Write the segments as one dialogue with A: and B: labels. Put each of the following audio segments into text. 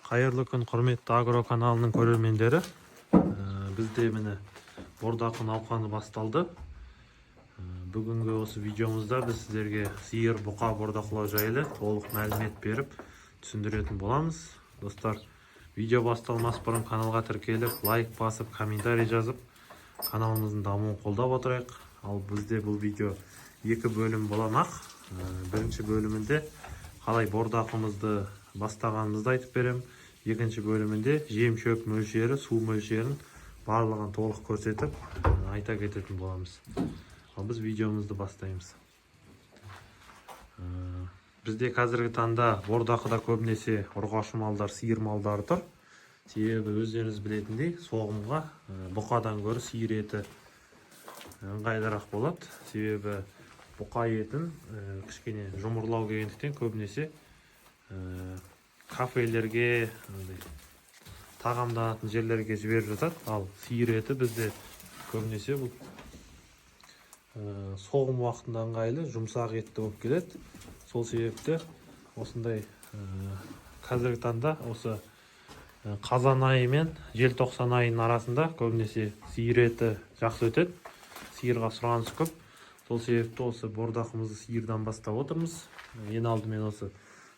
A: Қайырлы күн, құрметті Агро каналының көрермендері. Бізде міне бордақы науқаны басталды. Бүгінгі осы видеомызда біз сіздерге сиыр бұқа бордақылау жайлы толық мәлімет беріп түсіндіретін боламыз. Достар, видео басталмас бұрын каналға тіркеліп, лайк басып, комментарий жазып, каналымыздың дамуын қолдап отырайық. Ал бізде бұл видео екі бөлім боламақ. Бірінші бөлімінде қалай бордақымызды бастағанымызды айтып берем. Екінші бөлімінде жем шөп мөлшері, су мөлшерін барлығын толық көрсетіп айта кететін боламыз. Ал біз видеомызды бастаймыз. Бізде қазіргі таңда бордақыда көбінесе ұрғашы малдар, сиыр малдары тұр. Себебі өздеріңіз білетіндей, соғымға бұқадан гөрі сиыр еті ыңғайлырақ болады. Себебі бұқа етін кішкене жұмырлау келгендіктен көбінесе кафелерге, тағамданатын жерлерге жіберіп жатады. Ал сиыр еті бізде көбінесе бұл соғым уақытында ыңғайлы, жұмсақ етті болып келеді. Сол себепті осындай қазіргі таңда осы қазан айы мен желтоқсан айының арасында көбінесе сиыр еті жақсы өтеді. Сиырға сұраныс көп. Сол себепті осы бордақымызды сиырдан бастап отырмыз. Ең алдымен осы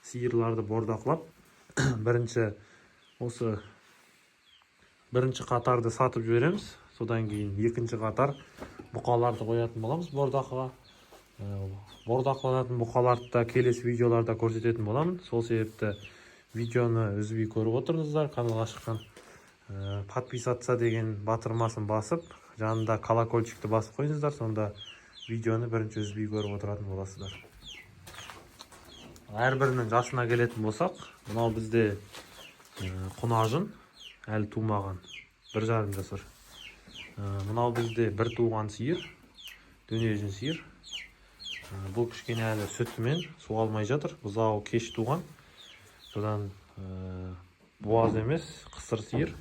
A: сиырларды бордақылап, бірінші қатарды сатып жібереміз. Содан кейін екінші қатар бұқаларды қоятын боламыз бордақыға. Бордақыланатын бұқаларды да келесі видеоларда көрсететін боламын. Сол себепті видеоны үзбей көріп отырыңыздар. Каналға шыққан подписаться деген батырмасын басып, жанында колокольчикті басып қойыңыздар. Сонда видеоны бірінші үзбей көріп отыратын боласыздар. Әрбірінің жасына келетін болсақ, мынау бізде құнажын, әлі тумаған, 1,5 жасар. Мынау бізде бір туған сиыр, дөнежін сиыр. Бұл кішкене әлі сүтімен су алмай жатыр. Бұзауы кеш туған. Содан буаз емес, қысыр сиыр.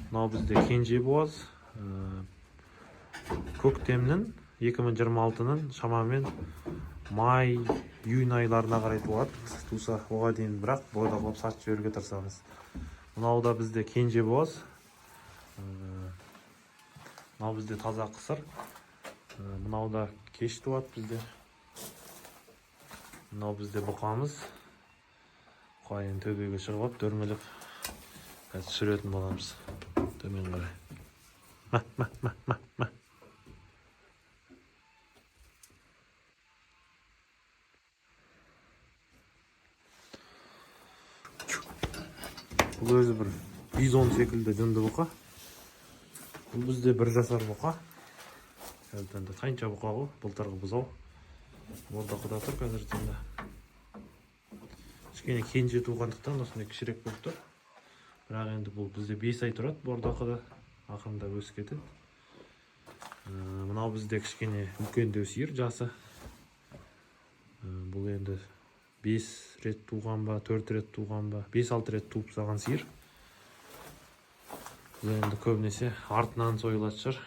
A: Мынау бізде кенже буаз. Көктемнің 2026-нің шамамен май, июнь айларына қарай туады. Туса оға дейін бірақ бордақылап сатып жіберуге тырысамыз. Мынау да бізде кенже буаз. Мынау бізде таза қысыр. Мынау да кеш туады бізде. Мынау бізде бұқамыз. Қайын төбеге шығып, дөрлеп қазір сүретін боламыз. Төмен қарай. Бұл өзі бір бизон секілді жынды бұқа. Бұл бізде 1 жасар бұқа. Қазірден тайынша бұқа ғой, былтырғы бұзау. Бордақыда тұр қазірден. Кішкене кенже туғандықтан осындай кішірек болып тұр. Бірақ енді бұл бізде 5 ай тұрады бордақыда. Ақырында өсіп кетеді. Мынау бізде кішкене үлкендеу сиыр жасы. Бұл енді 5 рет туған ба, 4 рет туған ба, 5-6 рет туып тастаған сиыр. Бұл енді көбінесе артынан сойылады шығар.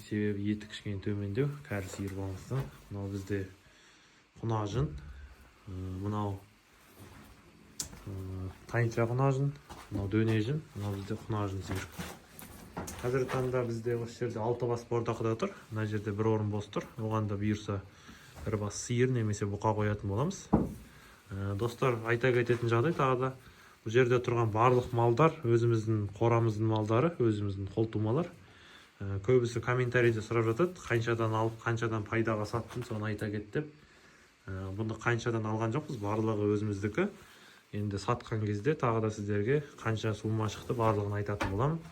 A: Себебі еті кішкене төмендеу, кәрі сиыр болғандықтан. Мынау бізде құнажын. Мынау тайынша құнажын, мынау дөнежін, мынау бізде құнажын сиыр. Қазіргі таңда бізде осы жерде 6 бас бордақыда тұр. Мына жерде бір орын бос тұр. Оған да бұйырса бір бас сиыр немесе бұқа қоятын боламыз. Достар, айта кететін жағдай тағы да бұл жерде тұрған барлық малдар өзіміздің қорамыздың малдары, өзіміздің қолтумалар. Көбісі комментарийде сұрап жатады, қаншадан алып, қаншадан пайдаға саттым, соны айта кет деп. Бұны қаншадан алған жоқпыз, барлығы өзіміздікі. Енді сатқан кезде тағы да сіздерге қанша сума шықты барлығын айтатын боламын.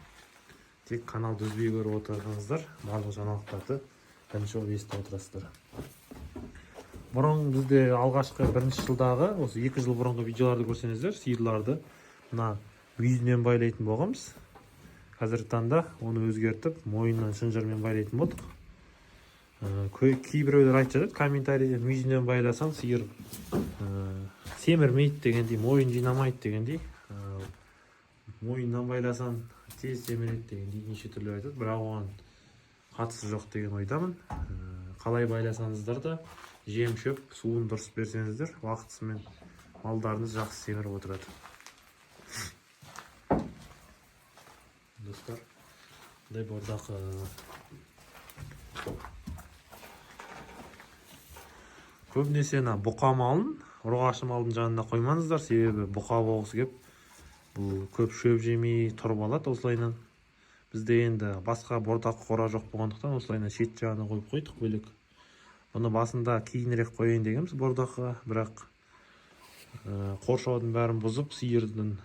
A: Тек каналды үзбей көріп отырсаңыздар, барлық жаңалықтарды бірінші болып естіп отырасыздар. Бұрын бізде алғашқы 1 жылдағы, осы 2 жыл бұрынғы видеоларды көрсеңіздер, сиырларды мына мүйізінен байлайтын болғанбыз. Қазіргі таңда оны өзгертіп, мойыннан шынжырмен байлайтын болдық. Кейбіреулер айтып жатады, комментарийде мүйізінен байласаң сиыр семірмейді дегендей, мойын жинамайды дегендей. Мойыннан байласаң тез семіреді дегендей неше түрлі айтады, бірақ оған қатысы жоқ деген ойдамын. Қалай байласаңыздар да жем шөп, суын дұрыс берсеңіздер, уақытысымен малдарыңыз жақсы семіріп отырады. достар. Мындай бордақ көбінесе бұқа малын, ұрғашы малдың жанына қоймаңыздар, себебі бұқа болғысы кеп, бұл көп шөп жемей тұрып алады осылайынан. Бізде енді басқа бордақ қора жоқ болғандықтан осылайынан шет жағына қойып қойдық бөлек. Бұны басында кейінірек қояйын дегенбіз бордаққа, бірақ қоршаудың бәрін бұзып, сиырдың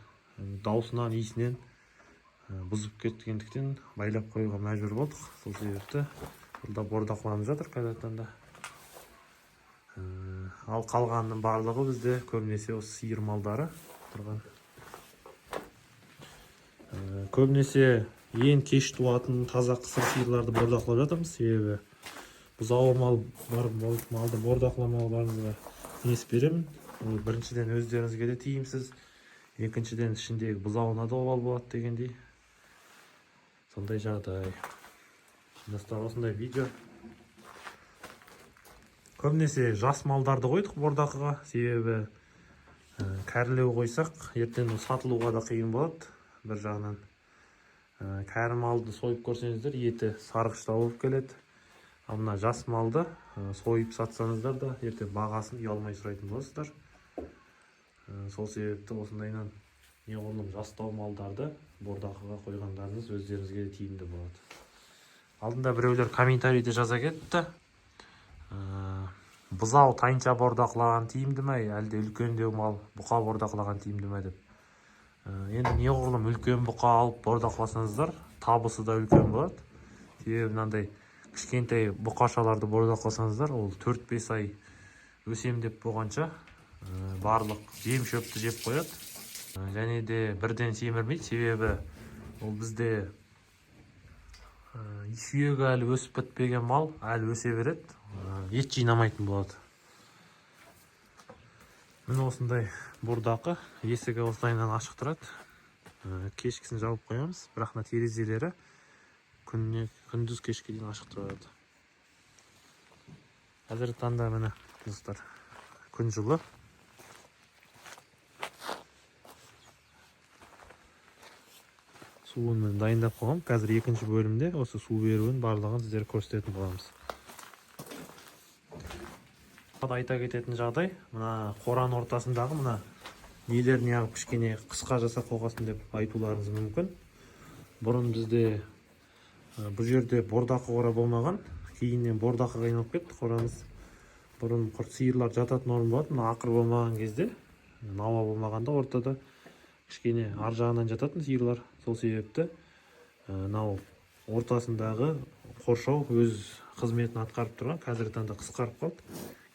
A: даусынан, иісінен бұзып кеткендіктен байлап қоюға мәжбүр болдық. Сол себепті burada бордақланып жатыр қазіргі таңда. Ал қалғанның барлығы бізде көбінесе осы сиыр малдары тұрған. Көбінесе ең кеш туатын таза қысыр сиырларды бордақлап жатырмыз, себебі бұзауы малды бордақламауларыңызға кеңес беремін. Ол біріншіден өздеріңізге де тиімсіз, екіншіден ішіндегі бұзауына да обал болады дегендей. Сондай жағдай. Достар, осындай видео. Көбінесе жас малдарды қойдық бордақыға, себебі кәрілеу қойсақ, ертең сатылуға да қиын болады. Бір жағынан кәрі малды сойып көрсеңіздер, еті сарғыштау болып келеді. Ал мына жас малды сойып сатсаңыздар да, ертең бағасын ұялмай сұрайтын боласыздар. Сол себепті осындайынан неғұрлым жастау малдарды бордақыға қойғандарыңыз өздеріңізге де тиімді болады. Алдында біреулер комментарийде жаза кетті. Бұзау тайынша бордақлаған тиімді ме, әлде үлкендеу мал бұқа бордақлаған тиімді ме деп. Енді неғұрлым үлкен бұқа алып бордақласаңыздар, табысы да үлкен болады. Себебі мынандай кішкентай бұқашаларды бордақласаңыздар, ол 4-5 ай өсем деп болғанша барлық жем шөпті жеп қояды. Және де бірден семірмейді, себебі ол бізде сүйегі әлі өсіп бітпеген мал әлі өсе береді, ет жинамайтын болады. Міне осындай бордақы, есігі осылайынан ашық тұрады. Кешкісін жауып қоямыз, бірақ терезелері күндіз кешке дейін ашық тұрады. Қазіргі таңда міне достар, күн жылы. Суын дайындап қойғам. Қазір екінші бөлімде осы су беруін барлығын сіздер көрсететін боламыз. Айта кететін жағдай, мына қораның ортасындағы мына нелер неғып кішкене қысқа жасап қойғасын деп айтуларыңыз мүмкін. Бұрын бізде бұл жерде бордақы қора болмаған, кейіннен бордақыға айналып кетті қорамыз. Бұрын сиырлар жататын орын болады, мына ақыр болмаған кезде, науа болмағанда ортада кішкене ар жағынан жататын сиырлар. Сол себепті ортасындағы қоршау өз қызметін атқарып тұрған. Қазіргі таңда қысқарып қалды.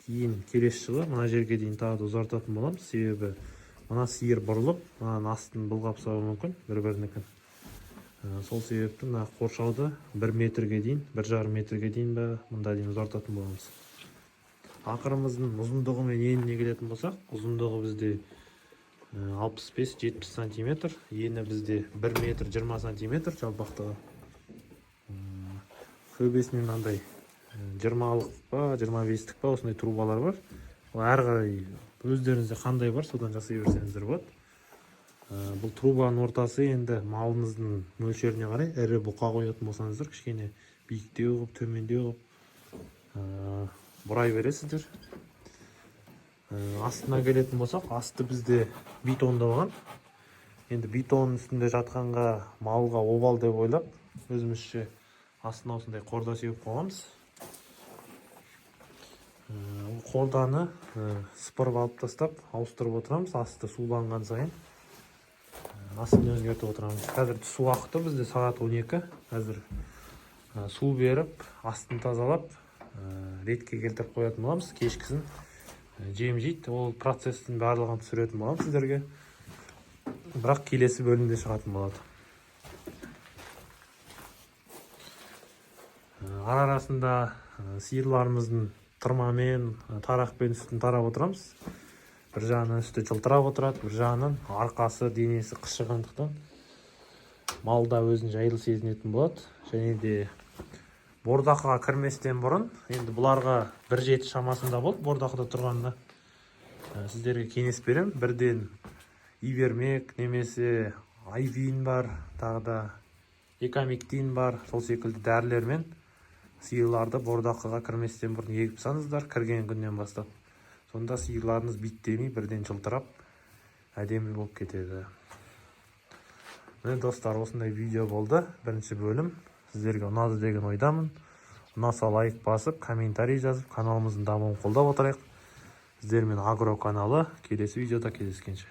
A: Кейін келесі жылы мына жерге дейін тағы да ұзартатын боламыз, себебі мына сиыр бұрылып, мына астын былғап салуы мүмкін бір-бірінікін. Сол себепті мына қоршауды 1 метрге дейін, 1,5 метрге дейін мұнда дейін ұзартатын боламыз. Ақырымыздың ұзындығымен еніне келетін болсақ, ұзындығы бізде 65-70 сантиметр, ені бізде 1 метр 20 сантиметр жалпақтығы. Көбесінен мынандай 20-лық па, 25-лік па осындай трубалар бар. Әрі қарай өздеріңізде қандай бар, содан жасай берсеңіздер болады. Бұл трубаның ортасы енді малыңыздың мөлшеріне қарай ірі бұқа қоятын болсаңыздар, кішкене биіктеу қылып, төмендеу қылып бұрай бересіздер. Астына келетін болсақ, асты бізде бетондалған. Енді бетонның үстінде жатқанға малға обал деп ойлап, өзімізше астына осындай қорда сеуіп қойғанбыз. Қорданы сыпырып алып тастап, ауыстырып отырамыз. Асты суланған сайын астын өзгертіп отырамыз. Қазір түс уақыты бізде сағат 12. Қазір су беріп, астын тазалап, ретке келтіріп қоятын боламыз. Кешкісін жем жейді. Ол процестің барлығын түсіретін боламыз сіздерге. Бірақ келесі бөлімде шығатын болады. Арасында сиырларымыздың тырмамен, тарақпен үстін тарап отырамыз. Бір жағынан үсті жылтырап отырады, бір жағынан арқасы, денесі қышығандықтан малда өзін жайлы сезінетін болады. Және де бордақыға кірместен бұрын, енді бұларға 1,7 шамасында болды бордақыда тұрғанына. Сіздерге кеңес берем. Бірден Ивермек немесе Айвин бар, тағы да экомиктин бар, сол секілді дәрілермен сиырларды бордақыға кірместен бұрын егіп тастаңыздар, кірген күннен бастап. Сонда сиырларыңыз биттемей бірден жылтырап әдемі болып кетеді. Міне достар, осындай видео болды. Бірінші бөлім. Сіздерге ұнады деген ойдамын. Ұнаса лайк басып, комментарий жазып, каналымыздың дамуын қолдап отырайық. Сіздермен Агро каналы. Келесі видеода кездескенше.